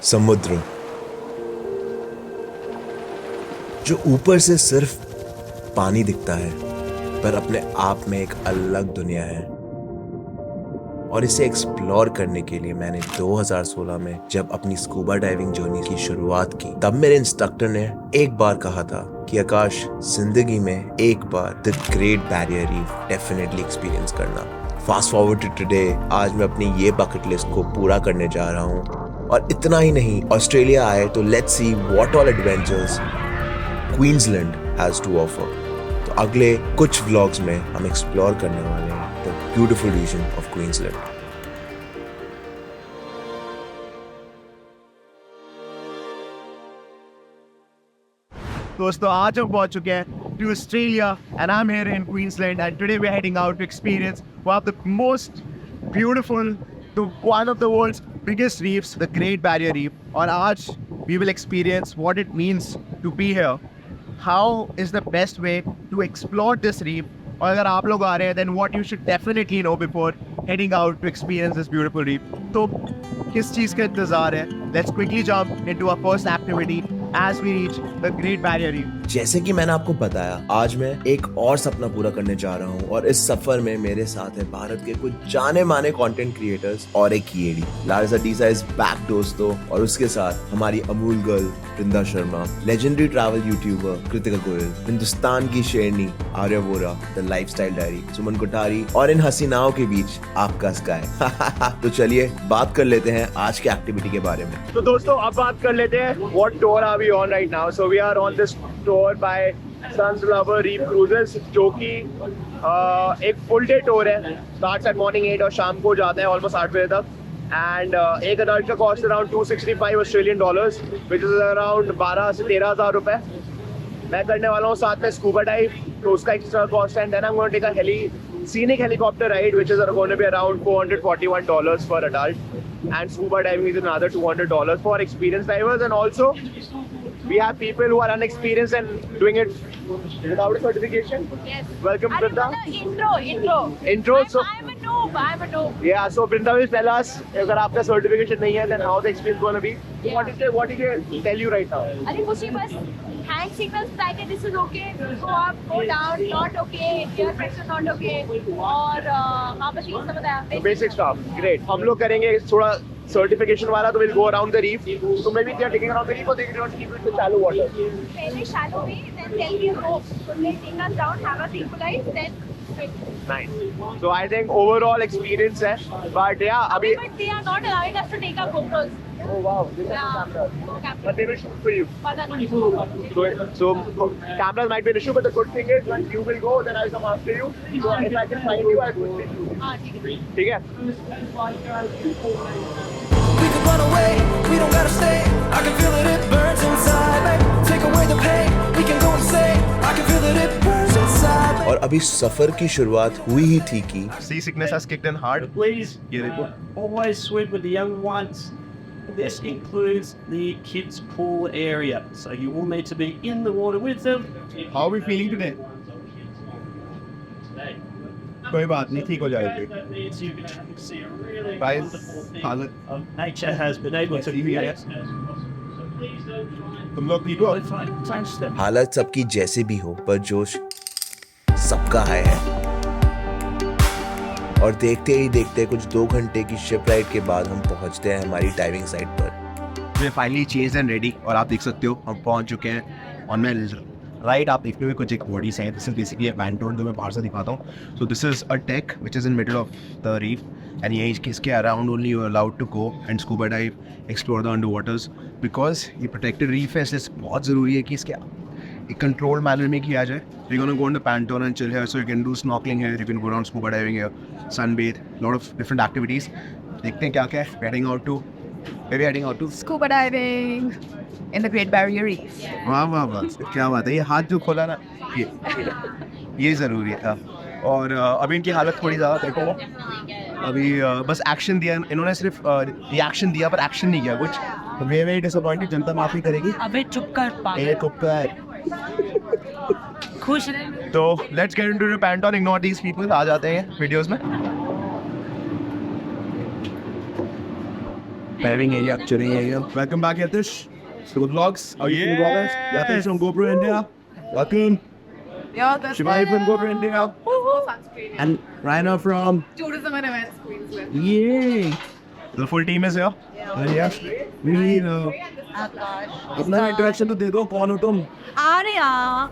समुद्र जो ऊपर से सिर्फ पानी दिखता है, पर अपने आप में एक अलग दुनिया है। और इसे एक्सप्लोर करने के लिए मैंने 2016 में जब अपनी स्कूबा डाइविंग जर्नी की शुरुआत की, तब मेरे इंस्ट्रक्टर ने एक बार कहा था कि आकाश, जिंदगी में एक बार the great barrier reef definitely experience करना। फास्ट फॉरवर्ड टू टुडे, आज मैं अपनी ये बकेट लिस्ट को पूरा करने जा रहा हूँ। और इतना ही नहीं, ऑस्ट्रेलिया आए तो let's see what all adventures Queensland has to offer. तो अगले कुछ व्लॉग्स में हम एक्सप्लोर करने वाले हैं the beautiful region of Queensland. दोस्तों, आज हम पहुंच चुके हैं to Australia and I'm here in Queensland, and today we're heading out to experience one of the most beautiful, one of the world's biggest reefs, the Great Barrier Reef. और आज we will experience what it means to be here. How is the best way to explore this reef? और अगर आप लोग आ रहे हैं then what you should definitely know before heading out to experience this beautiful reef. तो किस चीज़ का इंतज़ार है? Let's quickly jump into our first activity as we reach the Great Barrier Reef. जैसे कि मैंने आपको बताया, आज मैं एक और सपना पूरा करने जा रहा हूँ और इस सफर में मेरे साथ है भारत के कुछ जाने माने कंटेंट क्रिएटर्स और एक कीड़ी। लारिसा डीसा इज बैक दोस्तों, और उसके साथ हमारी Amul girl Vrinda Sharma, legendary travel YouTuber Kritika Goyal, Hindustan की शेरनी Arya Vora, the lifestyle diary Suman Kothari, और इन हसीनाओं के बीच आपका स्काई। तो चलिए बात कर लेते हैं आज के एक्टिविटी के बारे में। तो दोस्तों, अब बात कर लेते हैं what tour are we on right now. So we are on this tour by Sunflower Reef Cruises, जो कि एक फुल डे टूर है। स्टार्ट्स एट मॉर्निंग 8 और शाम को जाता है ऑलमोस्ट 8 बजे तक। एंड एक अडल्ट का cost around $265 Australian dollars, which is around 12 से 13 हज़ार रुपए। मैं करने वाला हूँ साथ में स्कूबा डाइव, तो उसका एक्स्ट्रा कॉस्ट है। Then I am going to take a scenic helicopter ride, which is going to be around $441 for adult, and scuba diving is another $200 for experienced divers. And also we have people who are unexperienced and doing it without a certification. Yes. Welcome, Brinda. Intro. So I'm a noob. yeah, so Brinda will tell us, अगर आपका certification नहीं है, then how the experience going to be. What did he tell you right now? अरे मुझे बस hand signals बताए थे, this is okay, go up, go down, not okay, ear pressure not okay, और हाँ बस ये सब बताया। Basic stuff, great. हम लोग करेंगे थोड़ा certification वाला, तो we'll go around the reef. So maybe they are taking around the reef or they don't keep it to shallow water. पहले shallow में, then tell me a rope, so they take us down, have us equalize, then swim. Nice. So I think overall experience है, but yeah, अभी. But they are not allowing us to take our GoPros. Oh wow, this is camera. But they will shoot for you. पता नहीं। So cameras might be an issue, but the good thing is when you will go, then I'll come after you. So if I can find you, I'll quickly shoot you. हाँ ठीक है। ठीक है? We could run away, we don't gotta stay. I can feel that it burns inside me. Take away the pain, we can go insane. I can feel that it burns inside me. और अभी सफर की शुरुआत हुई ही थी कि Seasickness has kicked in hard. Please ये देखो. always swim with the young ones. This includes the kids' pool area, so you will need to be in the water with them. How are we feeling today? कोई बात नहीं, ठीक हो जाएगी. As you can see, a really Guys, wonderful हालत. thing of nature has been able to create. तुम लोग ठीक हो? Touch them. हालत सबकी जैसे भी हो, पर जोश सबका है। और देखते ही देखते कुछ 2 घंटे की शिप राइड के बाद हम पहुंचते हैं हमारी डाइविंग साइट पर। वे फाइनली चेंज एंड रेडी, और आप देख सकते हो हम पहुंच चुके हैं। और मैं राइट, आप देखते हुए कुछ एक बॉडीज हैं, this is basically a pontoon, जो मैं बाहर से दिखाता हूँ। So this is a deck which is in middle of the reef, and ये इसके around only you allowed to go and scuba dive, explore the under waters, because ये protected reef है, इसलिए बहुत ज़रूरी है कि इसके एक कंट्रोल मैनर में किया जाए। You gonna go on the pontoon and chill here, so you can do snorkelling here, you can go down scuba diving here, sunbathe, lot of different activities. देखते हैं क्या क्या है। Heading out to Scuba diving in the Great Barrier Reef. वाह वाह वाह, क्या बात है। ये हाथ जो खोला ना, ये ज़रूरी था। और अभी इनकी हालत थोड़ी ज़्यादा देखो, अभी बस एक्शन दिया इन्होंने, सिर्फ रिएक्शन दिया पर एक्शन नहीं किया कुछ। वेरी डिसअपॉइंटेड, जनता माफ़ी करेगी। अबे चुप कर ये चुप कर। खुश रहे। तो let's get into the pontoon, ignore these people, आ जाते हैं वीडियोस में। diving area, chilling area. Welcome back, Yatish. Good vlogs. How are you feeling, brothers? Yatish from GoPro India. Welcome. Yeah, that's Shivani from GoPro India. sunscreen. And Raina from... Tourism and events Queensland. Yay! The full team is here. Yeah. We अपना introduction तो दे दो, कौन हो तुम? Arya,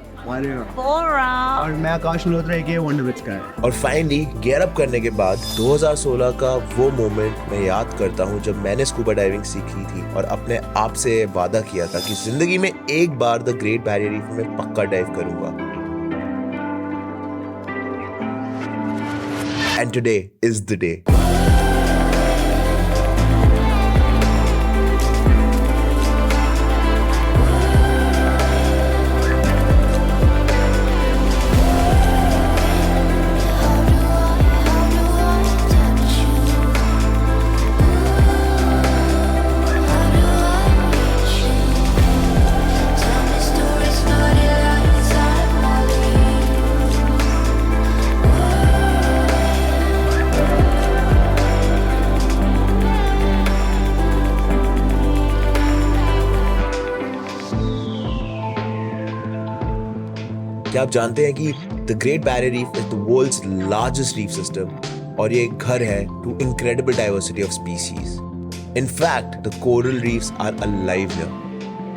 Bora. और मैं आकाश मल्होत्रा के wonder विच का है। और फाइनली गियर अप करने के बाद 2016 का वो मोमेंट मैं याद करता हूँ जब मैंने स्कूबा डाइविंग सीखी थी और अपने आप से वादा किया था कि जिंदगी में एक बार द ग्रेट बैरियर रीफ में पक्का डाइव करूंगा। And today is the day. क्या आप जानते हैं कि the great barrier Reef is the world's largest reef system और ये एक घर है to incredible diversity of species. In fact the coral reefs are alive here,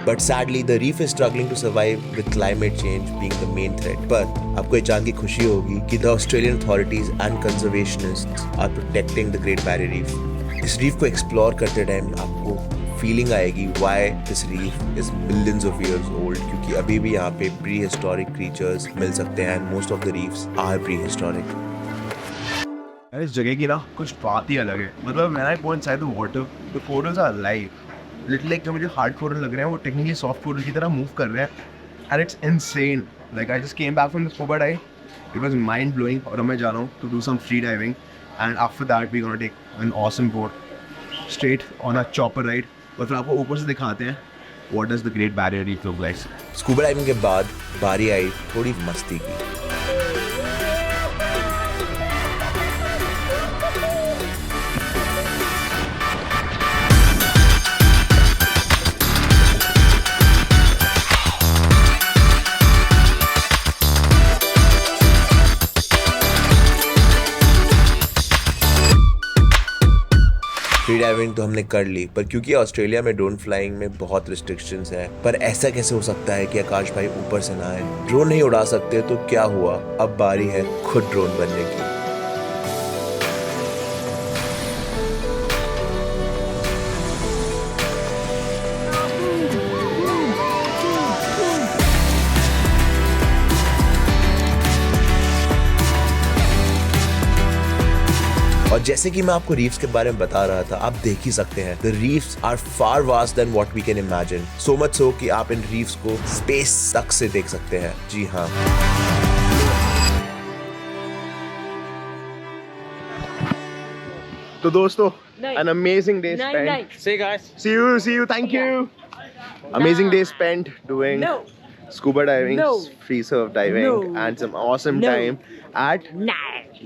but sadly the reef is struggling to survive with climate change being the main threat. पर आपको ये जान के खुशी होगी कि the Australian authorities and conservationists are protecting the great barrier reef. इस reef को एक्सप्लोर करते टाइम आपको फीलिंग आएगी why this reef is millions of years old, क्योंकि अभी भी यहाँ पे प्री हिस्टोरिक क्रीचर्स मिल सकते हैं and most of the reefs are prehistoric. यार इस जगह की ना कुछ बात ही अलग है। मतलब when I go inside the water the corals are live. Little like जो मुझे हार्ड कोरल लग रहे हैं वो टेक्निकली सॉफ्ट कोरल की तरह मूव कर रहे हैं and it's insane. Like I just came back from the scuba dive, it was mind blowing. और मैं जा रहा हूँ to do some free diving and after that we gonna take an awesome boat straight on a chopper ride और फिर आपको ऊपर से दिखाते हैं what does the great barrier Reef look like. Scuba diving के बाद बारी आई थोड़ी मस्ती की। फ्री डाइविंग तो हमने कर ली, पर क्योंकि ऑस्ट्रेलिया में ड्रोन फ्लाइंग में बहुत रिस्ट्रिक्शंस हैं, पर ऐसा कैसे हो सकता है कि आकाश भाई ऊपर से ना आए? ड्रोन नहीं उड़ा सकते तो क्या हुआ, अब बारी है खुद ड्रोन बनने की। और जैसे कि मैं आपको रीफ्स के बारे में बता रहा था, आप देख ही सकते हैं the reefs are far vast than what we can imagine. So much so कि आप इन रीफ्स को स्पेस तक से देख सकते हैं। जी हाँ। तो दोस्तों, an amazing day spent. See you guys. See you. Thank you. Amazing day spent doing scuba diving, free surf diving, and some awesome time at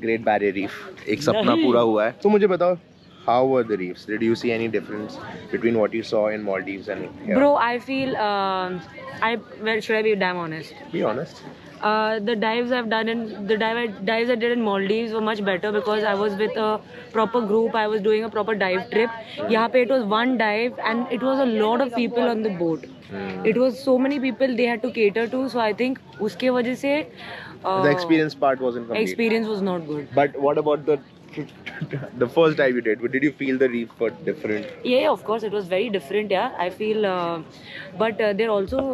Great Barrier Reef. एक सपना पूरा हुआ है। तो मुझे बताओ, how were the reefs? Did you see any difference between what you saw in Maldives and here? Bro, I feel should I be damn honest? Be honest. The dives I've done dives I did in Maldives were much better because I was with a proper group. I was doing a proper dive trip. यहाँ पे it was one dive and it was a lot of people on the boat. It was so many people they had to cater to. So I think उसके वजह से The experience part wasn't complete. Experience was not good. But what about the first dive you did? Did you feel the reef were different? Yeah, of course, it was very different. Yeah, I feel, but they're also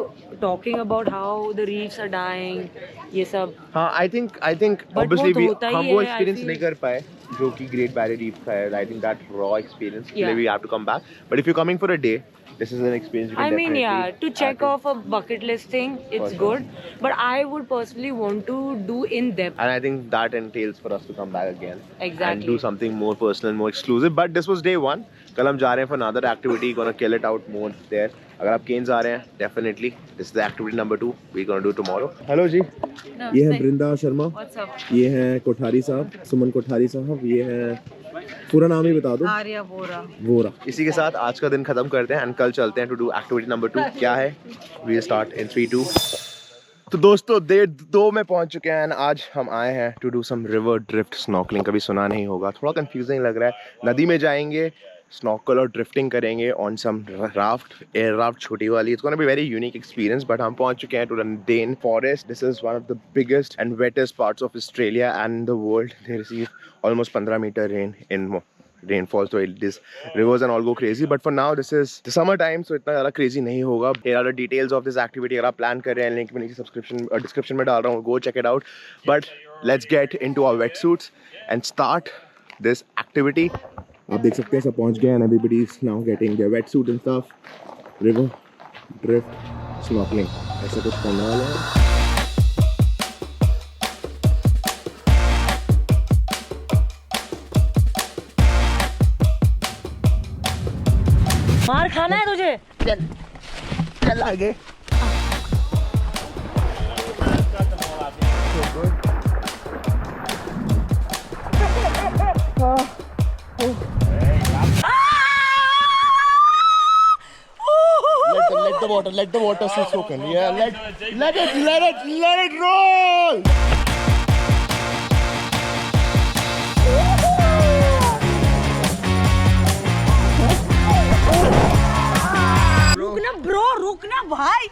talking about how the reefs are dying. ये सब. हाँ, I think obviously हम वो experience नहीं कर पाए जो कि Great Barrier Reef का है. I think that raw experience. Maybe we have to come back. But if you're coming for a day, this is an experience you can definitely. Yeah, to check off a bucket list thing, it's good. But I would personally want to do in depth. And I think that entails for us to come back again. Exactly. And do something more personal, more exclusive. But this was day one. कल हम जा रहे हैं for another activity. Gonna kill it out more there. अगर आप Keynes आ रहे हैं, definitely. This is the activity number 2. We're gonna do tomorrow. Hello जी. ये है बृंदा शर्मा. What's up? ये है कोठारी साहब, सुमन कोठारी साहब. ये है पूरा नाम ही बता दो। आर्या वोरा। वोरा। इसी के साथ आज का दिन खत्म करते हैं एंड कल चलते हैं टू डू एक्टिविटी नंबर 2। क्या है? We start in 3, 2। तो दोस्तों 1:30 में पहुंच चुके हैं। आज हम आए हैं to do some river drift snorkelling. कभी सुना नहीं होगा, थोड़ा कंफ्यूजिंग लग रहा है। नदी में जाएंगे, स्नॉर्कल और ड्रिफ्टिंग करेंगे on some raft, air raft छोटी वाली। It's gonna be very unique experience. But हम पहुंच चुके हैं to den forest. This is one of the biggest and wettest parts of Australia and the world. They receive almost 15 metre rain in rainfall, so this rivers and all go crazy, but for now this is the summer time, so इतना ज़्यादा crazy नहीं होगा। Here are the details of this activity। अगर आप plan कर रहे हैं, link मैं नीचे description में डाल रहा हूँ, go check it out। But let's get into our wetsuits and start this activity। आप देख सकते हैं सब पहुँच गए and everybody is now getting their wetsuit and stuff। River drift snorkeling ऐसा कुछ करने वाले हैं। मार खाना है तुझे? चल आगे। Let the water soak in. Yeah, let it roll. रुकना ब्रो, रुकना भाई,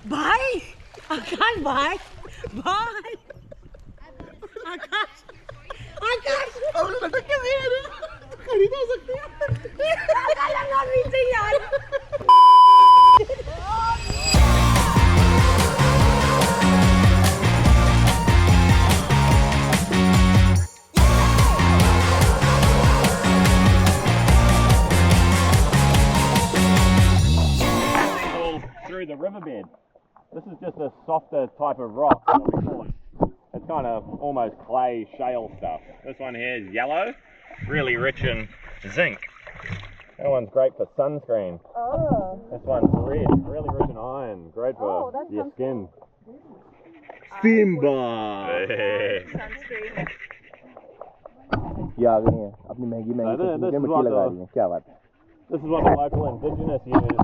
भाई आकाश, भाई भाई आकाश, आकाश खरीद हो सकती है यार। Through the riverbed. This is just a softer type of rock, what we call it. It's kind of almost clay shale stuff. This one here is yellow, really rich in zinc. That one's great for sunscreen. Oh. This one's red, really rich in iron, great for your skin. Simba। Sunscreen. ये आ गई हैं अपनी महंगी मिट्टी लगा रही हैं। क्या बात है? This is what the local indigenous use,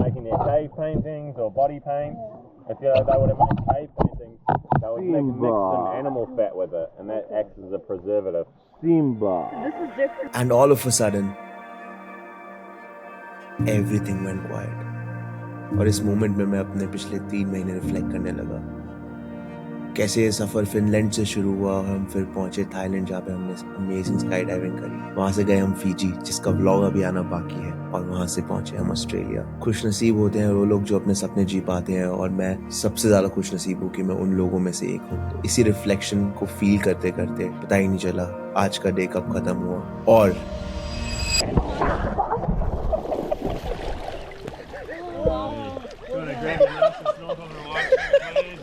making their cave paintings or body paint. If they were to make cave paintings, they would mix some animal fat with it, and that acts as a preservative. Simba। This is different. And all of a sudden, everything went quiet। और इस moment में मैं अपने पिछले 3 महीने reflect करने लगा। कैसे ये सफ़र फिनलैंड से शुरू हुआ और हम फिर पहुंचे थाईलैंड, जहाँ पे हमने अमेजिंग स्काई डाइविंग करी। वहाँ से गए हम फिजी, जिसका व्लॉग अभी आना बाकी है, और वहाँ से पहुंचे हम ऑस्ट्रेलिया। खुशनसीब होते हैं वो लोग जो अपने सपने जी पाते हैं, और मैं सबसे ज़्यादा खुशनसीब हूँ कि मैं उन लोगों में से एक हूँ। तो इसी रिफ्लेक्शन को फील करते करते पता ही नहीं चला आज का डे कब खत्म हुआ। और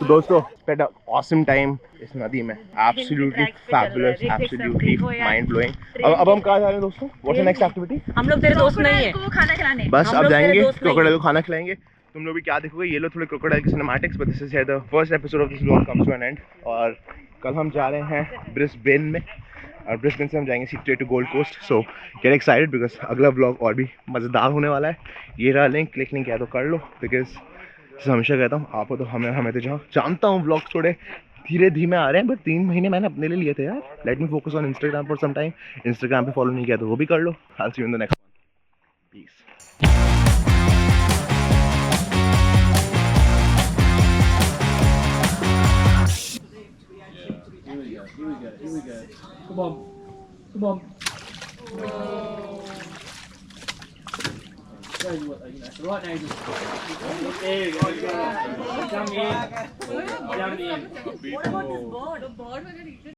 दोस्तों spent an awesome time इस नदी में, absolutely fabulous, absolutely mind blowing। अब हम कहाँ जा रहे हैं दोस्तों? What's the next activity? हम लोग तेरे दोस्त नहीं है। खाना खिलाने। बस अब जाएंगे क्रोकोडाइल को खाना खिलाएंगे। तुम लोग भी क्या देखोगे, ये लो थोड़े क्रोकोडाइल की cinematics, but this is the first episode of this vlog comes to an end. और कल हम जा रहे हैं ब्रिस्बेन में, और ब्रिस्बेन से हम जाएंगे straight to Gold Coast. So get excited because अगला व्लॉग और भी मज़ेदार होने वाला है। ये रहा लिंक, क्लिक नहीं किया तो कर लो, बिकॉज हमेशा कहता हूँ आप हो तो हमें तो जहाँ जानता हूँ व्लॉग्स थोड़े धीरे धीमे आ रहे हैं, बट 3 महीने मैंने अपने लिए लिए थे यार। Let me focus on Instagram for some time. Instagram पे फॉलो नहीं किया तो वो भी कर लो। I see you in the next one. Peace. Here we go. Come on. Come on. Right now, just there you go. Jump in. Jump in. What about this bird? The bird was